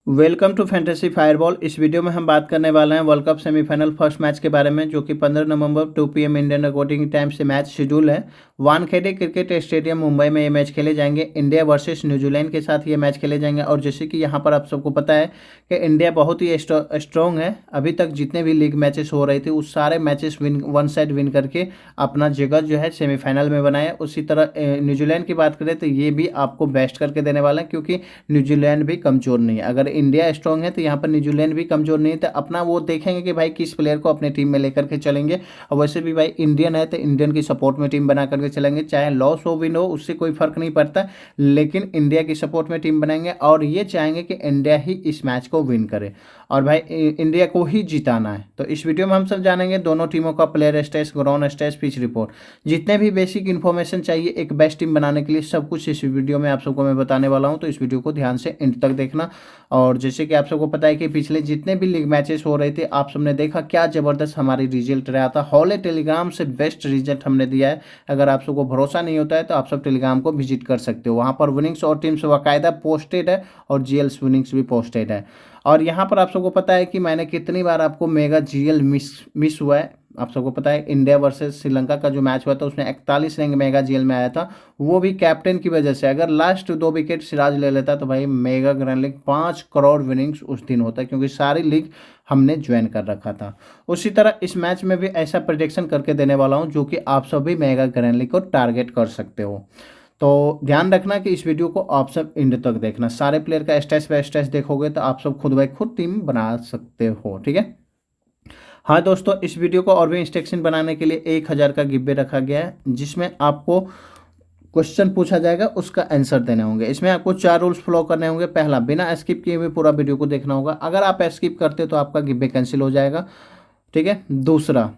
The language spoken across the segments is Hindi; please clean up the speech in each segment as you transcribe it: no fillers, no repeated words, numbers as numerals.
Welcome to fantasy fireball. इस वीडियो में हम बात करने वाले हैं world cup semifinal first match के बारे में, जो कि 15 नवंबर 2 PM इंडियन रिकॉर्डिंग टाइम से मैच शेड्यूल है। वानखेड़े क्रिकेट स्टेडियम मुंबई में ये मैच खेले जाएंगे। इंडिया वर्सेस न्यूजीलैंड के साथ ये मैच खेले जाएंगे। और जैसे कि यहाँ पर आप सबको पता है कि इंडिया बहुत ही स्ट्रॉन्ग है। अभी तक जितने भी लीग मैचेस हो रहे थे उस सारे मैचेस वन साइड विन करके अपना जगह जो है सेमीफाइनल में बनाया। उसी तरह न्यूजीलैंड की बात करें तो ये भी आपको बेस्ट करके देने वाला है, क्योंकि न्यूजीलैंड भी कमज़ोर नहीं है। अगर इंडिया स्ट्रांग है तो यहाँ पर न्यूजीलैंड भी कमज़ोर नहीं है। तो अपना वो देखेंगे कि भाई किस प्लेयर को अपने टीम में लेकर के चलेंगे। और वैसे भी भाई इंडियन है तो इंडियन की सपोर्ट में टीम बना करके चलेंगे, चाहे लॉस हो विन हो उससे कोई फर्क नहीं पड़ता, लेकिन इंडिया की सपोर्ट में टीम बनाएंगे और ये चाहेंगे कि इंडिया ही इस मैच को विन करे और भाई इंडिया को ही जिताना है। तो इस वीडियो में हम सब जानेंगे दोनों टीमों का player states, ground states, pitch report, जितने भी बेसिक इन्फॉर्मेशन चाहिए एक बेस्ट टीम बनाने के लिए, सब कुछ इस वीडियो में आप सबको मैं बताने वाला हूं। तो इस वीडियो को ध्यान से एंड तक देखना। और जैसे कि आप सबको पता है कि पिछले जितने भी लीग मैचेस हो रहे थे आप सबने देखा क्या ज़बरदस्त हमारी रिजल्ट रहा था। हॉले टेलीग्राम से बेस्ट रिजल्ट हमने दिया है। अगर आप सबको भरोसा नहीं होता है तो आप सब टेलीग्राम को विजिट कर सकते हो, वहाँ पर विनिंग्स और टीम्स बाकायदा पोस्टेड है और जीएल्स विनिंग्स भी पोस्टेड है। और यहाँ पर आप सबको पता है कि मैंने कितनी बार आपको मेगा जीएल मिस हुआ है। आप सबको पता है इंडिया वर्सेस श्रीलंका का जो मैच हुआ था उसमें 41 रैंक मेगा जीएल में आया था, वो भी कैप्टन की वजह से। अगर लास्ट 2 विकेट सिराज ले लेता तो भाई mega grand league 5 crore winnings उस दिन होता, क्योंकि सारी लीग हमने ज्वाइन कर रखा था। उसी तरह इस मैच में भी ऐसा प्रेडिक्शन करके देने वाला हूँ जो कि आप सभी मेगा ग्रैंड लीग को टारगेट कर सकते हो। तो ध्यान रखना कि इस वीडियो को आप सब एंड तक देखना। सारे प्लेयर का स्टेज बाय स्टेज देखोगे तो आप सब खुद बाय खुद टीम बना सकते हो, ठीक है। हाँ दोस्तों, इस वीडियो को और भी इंस्ट्रक्शन बनाने के लिए 1000 का गिव वे रखा गया है, जिसमें आपको क्वेश्चन पूछा जाएगा, उसका आंसर देने होंगे। इसमें आपको 4 रूल्स फॉलो करने होंगे। पहला, बिना स्किप किए हुए पूरा वीडियो को देखना होगा। अगर आप स्किप करते हो तो आपका गिव वे कैंसिल हो जाएगा, ठीक है। दूसरा,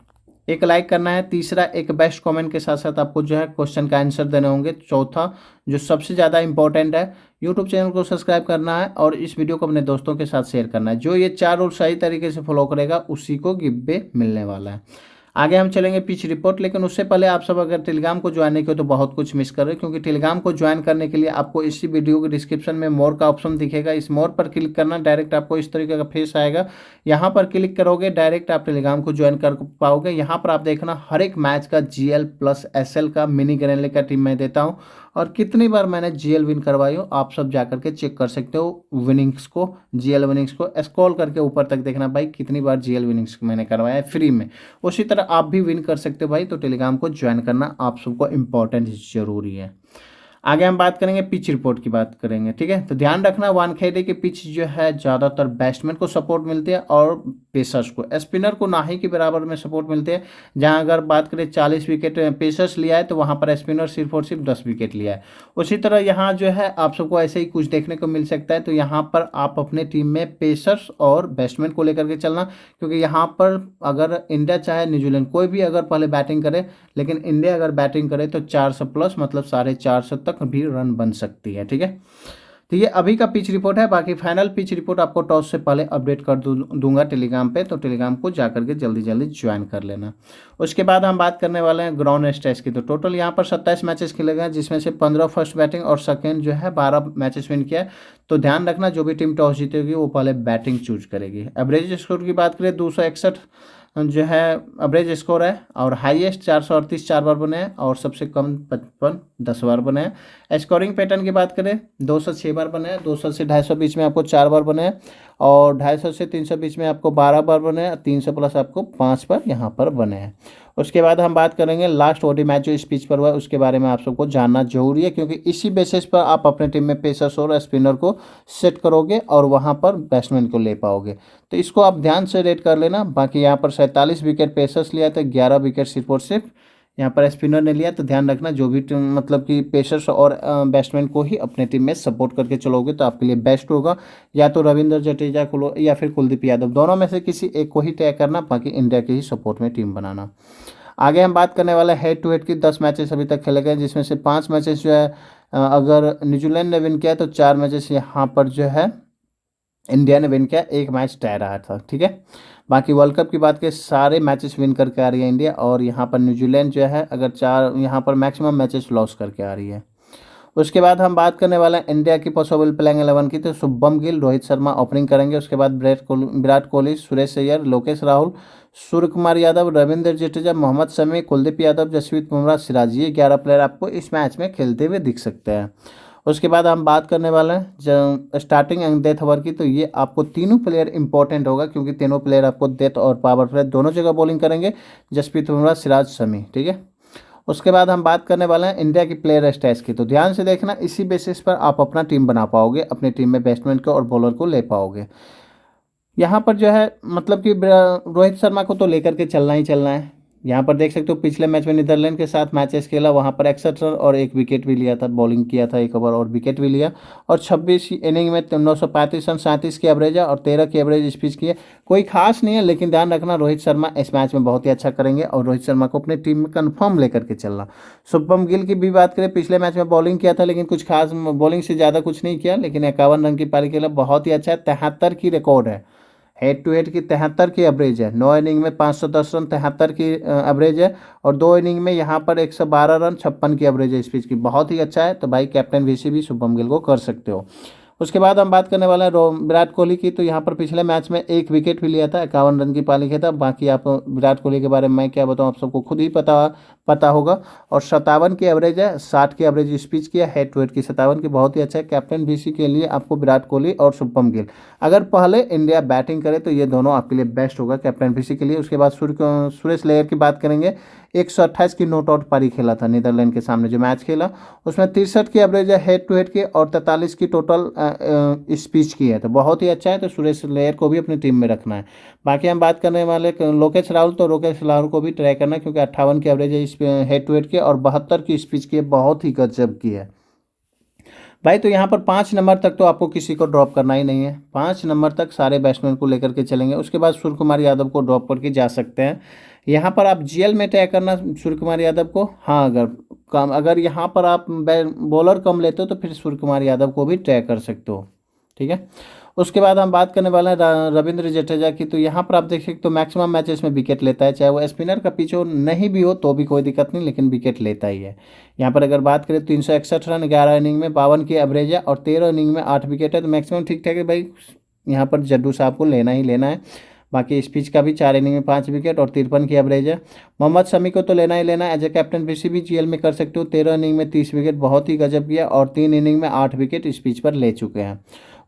एक लाइक करना है। तीसरा, एक बेस्ट कमेंट के साथ साथ आपको जो है क्वेश्चन का आंसर देने होंगे। चौथा, जो सबसे ज़्यादा इंपॉर्टेंट है, यूट्यूब चैनल को सब्सक्राइब करना है और इस वीडियो को अपने दोस्तों के साथ शेयर करना है। जो ये 4 रूल सही तरीके से फॉलो करेगा उसी को गिव वे मिलने वाला है। आगे हम चलेंगे पिच रिपोर्ट, लेकिन उससे पहले आप सब अगर टेलीग्राम को ज्वाइन नहीं किया तो बहुत कुछ मिस कर रहे हो, क्योंकि टेलीग्राम को ज्वाइन करने के लिए आपको इसी वीडियो के डिस्क्रिप्शन में मोर का ऑप्शन दिखेगा। इस मोर पर क्लिक करना, डायरेक्ट आपको इस तरीके का फेस आएगा। यहाँ पर क्लिक करोगे डायरेक्ट आप टेलीग्राम को ज्वाइन कर पाओगे। यहाँ पर आप देखना हर एक मैच का जीएल प्लस एसएल का मिनी ग्रैंड लीग का टीम मैं देता हूँ और कितनी बार मैंने जीएल विन करवाई हो आप सब जाकर के चेक कर सकते हो। विनिंग्स को, जीएल विनिंग्स को स्क्रॉल करके ऊपर तक देखना भाई कितनी बार जीएल विनिंग्स मैंने करवाया है फ्री में। उसी तरह आप भी विन कर सकते हो भाई। तो टेलीग्राम को ज्वाइन करना आप सबको इम्पोर्टेंट जरूरी है। आगे हम बात करेंगे पिच रिपोर्ट की बात करेंगे, ठीक है। तो ध्यान रखना वानखेड़े की पिच जो है ज़्यादातर बैट्समैन को सपोर्ट मिलती है और पेसर्स को, स्पिनर को ना ही के बराबर में सपोर्ट मिलते हैं। जहां अगर बात करें 40 विकेट पेसर्स लिया है तो वहां पर स्पिनर सिर्फ और सिर्फ 10 विकेट लिया है। उसी तरह यहाँ जो है आप सबको ऐसे ही कुछ देखने को मिल सकता है। तो यहाँ पर आप अपने टीम में पेसर्स और बैट्समैन को लेकर के चलना, क्योंकि यहाँ पर अगर इंडिया चाहे न्यूजीलैंड कोई भी अगर पहले बैटिंग करे, लेकिन इंडिया अगर बैटिंग करे तो 400 प्लस मतलब 450 तक भी रन बन सकती है, ठीक है। तो ये अभी का पिच रिपोर्ट है। बाकी फाइनल पिच रिपोर्ट आपको टॉस से पहले अपडेट कर दूंगा टेलीग्राम पे, तो टेलीग्राम को जाकर के जल्दी जल्दी ज्वाइन कर लेना। उसके बाद हम बात करने वाले हैं ग्राउंड स्टेज की। तो टोटल यहाँ पर 27 मैचेस खेले गए, जिसमें से 15 फर्स्ट बैटिंग और सेकेंड जो है 12 मैचेस विन किया है। तो ध्यान रखना जो भी टीम टॉस जीतेगी वो पहले बैटिंग चूज करेगी। एवरेज स्कोर की बात करें 261 जो है एवरेज स्कोर है, और हाईएस्ट 438 4 बार बने हैं और सबसे कम 55 10 बार बने हैं। स्कोरिंग पैटर्न की बात करें 206 बार बने हैं, 200 से 250 बीच में आपको 4 बार बने हैं और 250 से 300 बीच में आपको 12 बार बने हैं, 300 प्लस आपको 5 बार यहाँ पर बने हैं। उसके बाद हम बात करेंगे लास्ट ओडी मैच जो इस पिच पर हुआ है उसके बारे में आप सबको जानना जरूरी है, क्योंकि इसी बेसिस पर आप अपने टीम में पेसर्स और स्पिनर को सेट करोगे और वहां पर बैट्समैन को ले पाओगे। तो इसको आप ध्यान से रेट कर लेना। बाकी यहाँ पर 47 विकेट पेसर्स लिया तो 11 विकेट सिर्फ और सिर्फ यहाँ पर स्पिनर ने लिया। तो ध्यान रखना जो भी टीम मतलब कि पेसर्स और बैट्समैन को ही अपने टीम में सपोर्ट करके चलोगे तो आपके लिए बेस्ट होगा। या तो रविंद्र जडेजा को लो या फिर कुलदीप यादव, दोनों में से किसी एक को ही तय करना, बाकी इंडिया के ही सपोर्ट में टीम बनाना। आगे हम बात करने वाले हेड टू हेड की। 10 मैचेस अभी तक खेले गए, जिसमें से 5 मैचेस जो है अगर न्यूजीलैंड ने विन किया तो 4 मैचेस यहाँ पर जो है इंडिया ने विन किया, 1 मैच टाई रहा था, ठीक है। बाकी वर्ल्ड कप की बात करें सारे मैचेस विन करके आ रही है इंडिया, और यहाँ पर न्यूजीलैंड जो है अगर 4 यहाँ पर मैक्सिमम मैचेस लॉस करके आ रही है। उसके बाद हम बात करने वाले हैं इंडिया की पॉसिबल प्लेइंग 11 की। तो शुभम गिल, रोहित शर्मा ओपनिंग करेंगे। उसके बाद विराट कोहली, सुरेश अय्यर, लोकेश राहुल, सूर्य कुमार यादव, रविंद्र जडेजा, मोहम्मद शमी, कुलदीप यादव, जसप्रीत बुमराह, सिराज, ये 11 प्लेयर आपको इस मैच में खेलते हुए दिख सकते हैं। उसके बाद हम बात करने वाले हैं जो स्टार्टिंग एंड डेथ ओवर की। तो ये आपको तीनों प्लेयर इंपॉर्टेंट होगा, क्योंकि तीनों प्लेयर आपको डेथ और पावर प्ले दोनों जगह बॉलिंग करेंगे, जसप्रीत बुमराह, सिराज, शमी, ठीक है। उसके बाद हम बात करने वाले हैं इंडिया की प्लेयर स्टैट्स की। तो ध्यान से देखना, इसी बेसिस पर आप अपना टीम बना पाओगे, अपनी टीम में बैट्समैन को और बॉलर को ले पाओगे। यहाँ पर जो है मतलब कि रोहित शर्मा को तो लेकर के चलना ही चलना है। यहाँ पर देख सकते हो पिछले मैच में नीदरलैंड के साथ मैचेस खेला, वहाँ पर 61 रन और 1 विकेट भी लिया था, बॉलिंग किया था 1 ओवर और विकेट भी लिया। और 26 इनिंग में 935 रन, 37 की एवरेज है और 13 की एवरेज स्पिच की है। कोई खास नहीं है, लेकिन ध्यान रखना रोहित शर्मा इस मैच में बहुत ही अच्छा करेंगे और रोहित शर्मा को अपनी टीम में कन्फर्म लेकर के चलना। शुभम गिल की भी बात करें, पिछले मैच में बॉलिंग किया था, लेकिन कुछ खास बॉलिंग से ज़्यादा कुछ नहीं किया, लेकिन 51 रन की पारी खेला, बहुत ही अच्छा है। 73 की रिकॉर्ड है, हेड टू हेड की 73 की एवरेज है। 9 इनिंग में 510 रन, 73 की एवरेज है। और 2 इनिंग में यहाँ पर 112 रन, 56 की एवरेज है इस पिच की, बहुत ही अच्छा है। तो भाई कैप्टन वीसी भी शुभम गिल को कर सकते हो। उसके बाद हम बात करने वाले हैं विराट कोहली की। तो यहाँ पर पिछले मैच में 1 विकेट भी लिया था, 51 रन की पारी खेला था। बाकी आप विराट कोहली के बारे में मैं क्या बताऊँ, आप सबको खुद ही पता होगा। और 57 की एवरेज है, 60 की एवरेज स्पिच किया, हेड टू हेड की 57 की, बहुत ही अच्छा है। कैप्टन वीसी के लिए आपको विराट कोहली और शुभम गिल, अगर पहले इंडिया बैटिंग करे तो ये दोनों आपके लिए बेस्ट होगा कैप्टन वीसी के लिए। उसके बाद सुरेश अय्यर की बात करेंगे। 128 की नॉट आउट पारी खेला था नीदरलैंड के सामने जो मैच खेला, उसमें 63 की एवरेज है हेड टू हेड की और 43 की टोटल स्पिच की है। तो बहुत ही अच्छा है, तो सुरेश अय्यर को भी अपनी टीम में रखना है। बाकी हम बात करने वाले लोकेश राहुल, तो लोकेश राहुल को भी ट्राई करना है, क्योंकि 58 की एवरेज है इस हेड टू हेड की और 72 की स्पिच की है, बहुत ही गजब की है भाई। तो यहाँ पर 5 नंबर तक तो आपको किसी को ड्रॉप करना ही नहीं है, 5 नंबर तक सारे बैट्समैन को लेकर के चलेंगे। उसके बाद सूर्य कुमार यादव को ड्रॉप करके जा सकते हैं। यहाँ पर आप जीएल में ट्राई करना सूर्य कुमार यादव को। हाँ, अगर यहाँ पर आप बॉलर कम लेते हो तो फिर सूर्य कुमार यादव को भी ट्राई कर सकते हो, ठीक है। उसके बाद हम बात करने वाले हैं रविंद्र जडेजा की। तो यहाँ पर आप देख सकते हो मैक्सिमम मैचेस में विकेट लेता है, चाहे वो स्पिनर का पिच हो नहीं भी हो तो भी कोई दिक्कत नहीं, लेकिन विकेट लेता ही है। यहाँ पर अगर बात करें 361 रन, 11 इनिंग में 52 की एवरेज है और 13 इनिंग में 8 विकेट है, तो मैक्सिमम ठीक ठाक है भाई। यहाँ पर जड्डू साहब को लेना ही लेना है। बाकी इस पिच का भी 4 इनिंग में 5 विकेट और 53 की एवरेज है। मोहम्मद शमी को तो लेना ही लेना है, एज ए कैप्टन किसी भी जीएल में कर सकते हो। 13 इनिंग में 30 विकेट, बहुत ही गजब किया और 3 इनिंग में 8 विकेट इस पिच पर ले चुके हैं।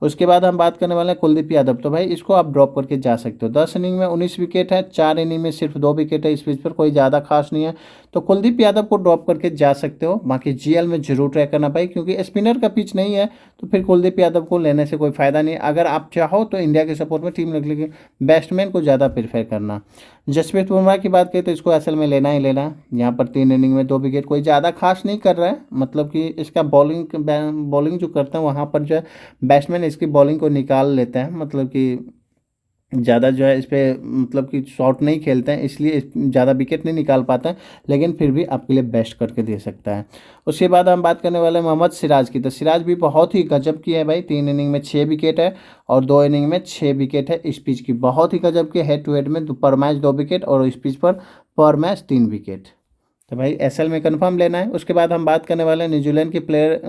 उसके बाद हम बात करने वाले हैं कुलदीप यादव। तो भाई इसको आप ड्रॉप करके जा सकते हो, 10 इनिंग में 19 विकेट है, 4 इनिंग में सिर्फ 2 विकेट है, इस पिच पर कोई ज़्यादा खास नहीं है, तो कुलदीप यादव को ड्रॉप करके जा सकते हो। बाकी जीएल में जरूर ट्राई करना भाई, क्योंकि स्पिनर का पिच नहीं है, तो फिर कुलदीप यादव को लेने से कोई फ़ायदा नहीं। अगर आप चाहो तो इंडिया के सपोर्ट में टीम रख लेंगे, बैट्समैन को ज़्यादा प्रेफर करना। जसप्रीत बुमराह की बात करें तो इसको असल में लेना ही लेना है। यहाँ पर 3 इनिंग में 2 विकेट, कोई ज़्यादा खास नहीं कर रहा है, मतलब कि इसका बॉलिंग जो करता है वहाँ पर जो है बैट्समैन इसकी बॉलिंग को निकाल लेते हैं, मतलब कि ज़्यादा जो है इस पर मतलब कि शॉट नहीं खेलते हैं, इसलिए ज़्यादा विकेट नहीं निकाल पाता है, लेकिन फिर भी आपके लिए बेस्ट करके दे सकता है। उसके बाद हम बात करने वाले हैं मोहम्मद सिराज की। तो सिराज भी बहुत ही गजब की है भाई, 3 इनिंग में 6 विकेट है और 2 इनिंग में 6 विकेट है इस पिच की, बहुत ही गजब की। हेड टू हेड में पर मैच 2 विकेट और इस पिच पर मैच 3 विकेट। तो भाई एसएल में कंफर्म लेना है। उसके बाद हम बात करने वाले हैं न्यूजीलैंड की प्लेयर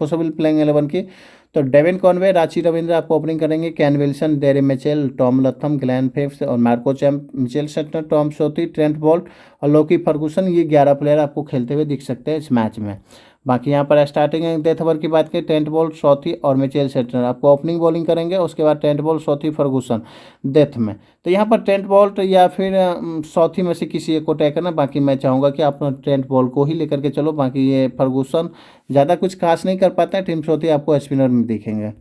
पॉसिबल प्लेइंग 11 की। तो डेविन कॉनवे, रांची रविंद्र आपको ओपनिंग करेंगे। Kane Williamson, Daryl Mitchell, Tom Latham, Glenn Phillips और मार्को चैम्प, Mitchell Santner, Tom Southee, Trent Boult और लोकी फर्गूसन, ये 11 प्लेयर आपको खेलते हुए दिख सकते हैं इस मैच में। बाकी यहाँ पर स्टार्टिंग डेथ ओवर की बात करें, ट्रेंट बोल्ट, सौथी और मिचेल सटनर आपको ओपनिंग बॉलिंग करेंगे। उसके बाद ट्रेंट बोल्ट, सौथी, फर्गूसन डेथ में। तो यहाँ पर ट्रेंट बोल्ट या फिर सौथी में से किसी एक को ट्राई करना। बाकी मैं चाहूँगा कि आप ट्रेंट बोल्ट को ही लेकर के चलो। बाकी ये फर्गूसन ज़्यादा कुछ खास नहीं कर पाता है, टीम सौथी आपको स्पिनर में दिखेंगे।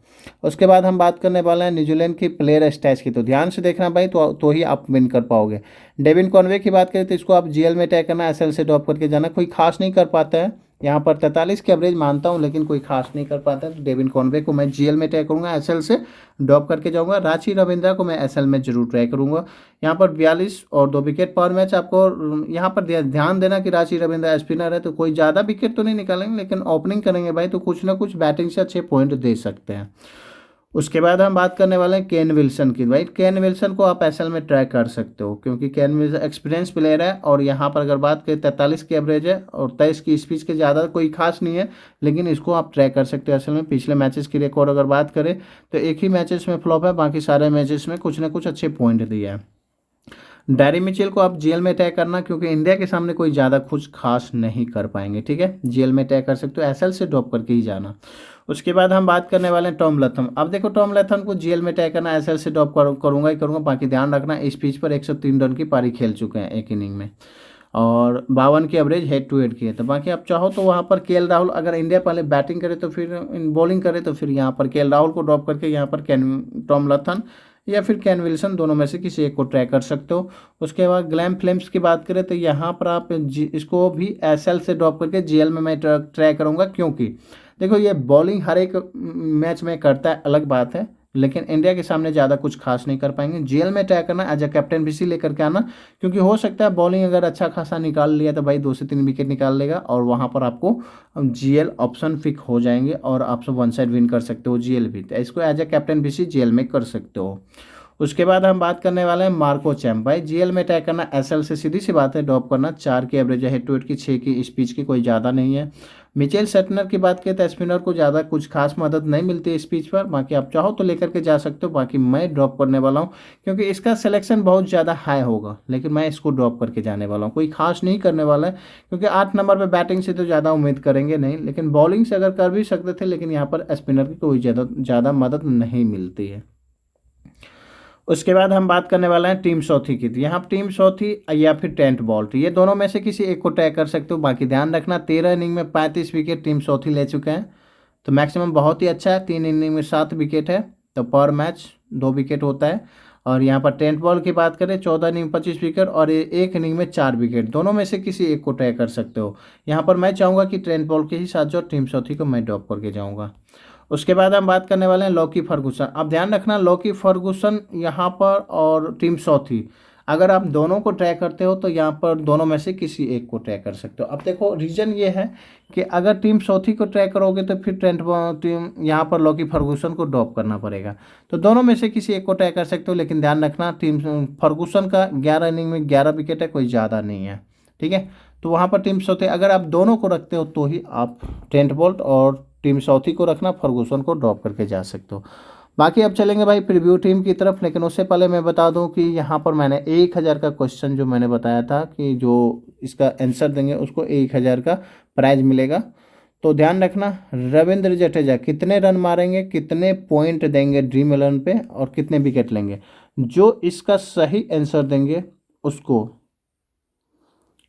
उसके बाद हम बात करने वाले हैं न्यूजीलैंड की प्लेयर स्टैट्स की। तो ध्यान से देखना भाई, तो ही आप विन कर पाओगे। डेविन कॉनवे की बात करें तो इसको आप जीएल में ट्राई करना, एसएल से ड्रॉप करके जाना, कोई खास नहीं कर पाता है। यहाँ पर 43 की एवरेज मानता हूँ, लेकिन कोई खास नहीं कर पाता है। तो डेविन कॉनवे को मैं जीएल में ट्राई करूँगा, एसएल से ड्रॉप करके जाऊँगा। रांची रविंद्रा को मैं एसएल में जरूर ट्राई करूँगा। यहाँ पर 42 और 2 विकेट पर मैच। आपको यहाँ पर ध्यान देना कि रांची रविंद्रा स्पिनर है, तो कोई ज़्यादा विकेट तो नहीं निकालेंगे, लेकिन ओपनिंग करेंगे भाई, तो कुछ ना कुछ बैटिंग से अच्छे पॉइंट दे सकते हैं। उसके बाद हम बात करने वाले हैं केन विल्सन की। भाई केन विल्सन को आप एसएल में ट्रैक कर सकते हो क्योंकि केन विल्सन एक्सपीरियंस प्लेयर है और यहाँ पर अगर बात करें 43 की एवरेज है और 23 की स्पीच के ज़्यादा कोई खास नहीं है, लेकिन इसको आप ट्रैक कर सकते हो एसएल में। पिछले मैचेस की रिकॉर्ड अगर बात करें तो एक ही मैचेस में फ्लॉप है, बाकी सारे मैचेस में कुछ ना कुछ अच्छे पॉइंट दिए हैं। डैरी मिचेल को आप जीएल में टैग करना क्योंकि इंडिया के सामने कोई ज़्यादा कुछ खास नहीं कर पाएंगे, ठीक है। जीएल में टैग कर सकते हो, एसएल से ड्रॉप करके ही जाना। उसके बाद हम बात करने वाले हैं टॉम लथम। अब देखो टॉम लथम को जीएल में टैग करना, एसएल से ड्रॉप करूंगा ही करूंगा। बाकी ध्यान रखना इस पिच पर 103 रन की पारी खेल चुके हैं एक इनिंग में और 52 की एवरेज हेड टू हेड की है। तो बाकी आप चाहो तो वहाँ पर केएल राहुल, अगर इंडिया पहले बैटिंग करे तो फिर बॉलिंग करे तो फिर यहाँ पर केएल राहुल को ड्रॉप करके यहाँ पर टॉम लथम या फिर केन विल्सन, दोनों में से किसी एक को ट्रैक कर सकते हो। उसके बाद ग्लैम फ्लेम्स की बात करें तो यहाँ पर आप इसको भी एसएल से ड्रॉप करके जीएल में मैं ट्रैक करूँगा क्योंकि देखो ये बॉलिंग हर एक मैच में करता है, अलग बात है, लेकिन इंडिया के सामने ज़्यादा कुछ खास नहीं कर पाएंगे। जीएल में ट्रैक करना, एज अ कैप्टन भी लेकर के आना क्योंकि हो सकता है बॉलिंग अगर अच्छा खासा निकाल लिया तो भाई 2 से 3 विकेट निकाल लेगा और वहाँ पर आपको जीएल ऑप्शन फिक हो जाएंगे और आप सब वन साइड विन कर सकते हो जीएल भी। तो इसको एज अ कैप्टन भी जीएल में कर सकते हो। उसके बाद हम बात करने वाले हैं मार्को चैम्प। भाई जीएल में टैग करना, एसएल से सीधी सी बात है ड्रॉप करना। 4 की एवरेज है, हेड टू हेड की 6 की, स्पीच की कोई ज़्यादा नहीं है। मिचेल सेटनर की बात करें तो स्पिनर को ज़्यादा कुछ खास मदद नहीं मिलती है स्पीच पर, बाकी आप चाहो तो लेकर के जा सकते हो। बाकी मैं ड्रॉप करने वाला हूँ क्योंकि इसका सिलेक्शन बहुत ज़्यादा हाई होगा, लेकिन मैं इसको ड्रॉप करके जाने वाला हूँ। कोई खास नहीं करने वाला है क्योंकि 8 नंबर पर बैटिंग से तो ज़्यादा उम्मीद करेंगे नहीं, लेकिन बॉलिंग से अगर कर भी सकते थे, लेकिन यहाँ पर स्पिनर की कोई ज़्यादा मदद नहीं मिलती है। उसके बाद हम बात करने वाले हैं टीम चौथी की। यहाँ टीम चौथी या फिर टेंट बॉल्ट, ये दोनों में से किसी एक को टैग कर सकते हो। बाकी ध्यान रखना 13 इनिंग में 35 विकेट टीम चौथी ले चुके हैं, तो मैक्सिमम बहुत ही अच्छा है। 3 इनिंग में 7 विकेट है, तो पर मैच 2 विकेट होता है। और यहाँ पर टेंट बॉल की बात करें 14 इनिंग में 25 विकेट और एक इनिंग में 4 विकेट, दोनों में से किसी एक को टैग कर सकते हो। यहाँ पर मैं चाहूँगा कि टेंट बॉल के ही साथ जो टीम चौथी को मैं ड्रॉप करके जाऊँगा। उसके बाद हम बात करने वाले हैं लॉकी फर्गूसन। अब ध्यान रखना लॉकी फर्गूसन यहाँ पर और टीम चौथी, अगर आप दोनों को ट्रैक करते हो तो यहाँ पर दोनों में से किसी एक को ट्रैक कर सकते हो। अब देखो रीज़न ये है कि अगर टीम चौथी को ट्रैक करोगे तो फिर टीम यहाँ पर लॉकी फर्गूसन को ड्रॉप करना पड़ेगा, तो दोनों में से किसी एक को ट्रैक कर सकते हो। लेकिन ध्यान रखना टीम फर्गूसन का 11 इनिंग में 11 विकेट है, कोई ज़्यादा नहीं है, ठीक है। तो वहाँ पर टीम चौथी अगर आप दोनों को रखते हो तो ही आप टेंट बोल्ट और टीम चौथी को रखना, फर्गूसन को ड्रॉप करके जा सकते हो। बाकी अब चलेंगे भाई प्रीव्यू टीम की तरफ, लेकिन उससे पहले मैं बता दूं कि यहाँ पर मैंने 1000 का क्वेश्चन जो मैंने बताया था कि जो इसका आंसर देंगे उसको 1000 का प्राइज मिलेगा। तो ध्यान रखना रविंद्र जडेजा कितने रन मारेंगे, कितने पॉइंट देंगे ड्रीम 11 पे और कितने विकेट लेंगे, जो इसका सही आंसर देंगे उसको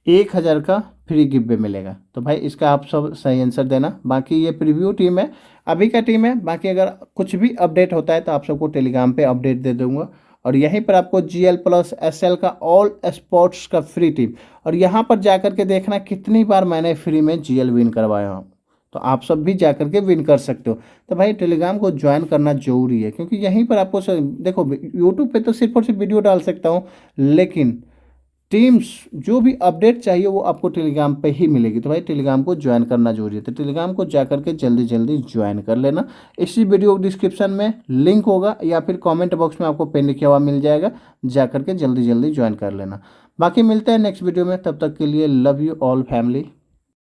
1000 का फ्री गिफ्ट भी मिलेगा। तो भाई इसका आप सब सही आंसर देना। बाकी ये प्रीव्यू टीम है, अभी का टीम है, बाकी अगर कुछ भी अपडेट होता है तो आप सबको टेलीग्राम पे अपडेट दे दूंगा। और यहीं पर आपको जीएल प्लस एसएल का ऑल स्पोर्ट्स का फ्री टीम, और यहाँ पर जाकर के देखना कितनी बार मैंने फ्री में जीएल विन करवाया हूँ, तो आप सब भी जाकर के विन कर सकते हो। तो भाई टेलीग्राम को ज्वाइन करना जरूरी है क्योंकि यहीं पर आपको देखो यूट्यूब पे तो सिर्फ और सिर्फ वीडियो डाल सकता हूँ, लेकिन टीम्स जो भी अपडेट चाहिए वो आपको टेलीग्राम पे ही मिलेगी। तो भाई टेलीग्राम को ज्वाइन करना जरूरी है, तो टेलीग्राम को जा करके जल्दी जल्दी ज्वाइन कर लेना। इसी वीडियो डिस्क्रिप्शन में लिंक होगा या फिर कमेंट बॉक्स में आपको पिन लिखा हुआ मिल जाएगा, जा करके जल्दी जल्दी ज्वाइन कर लेना। बाकी मिलते हैं नेक्स्ट वीडियो में, तब तक के लिए लव यू ऑल फैमिली।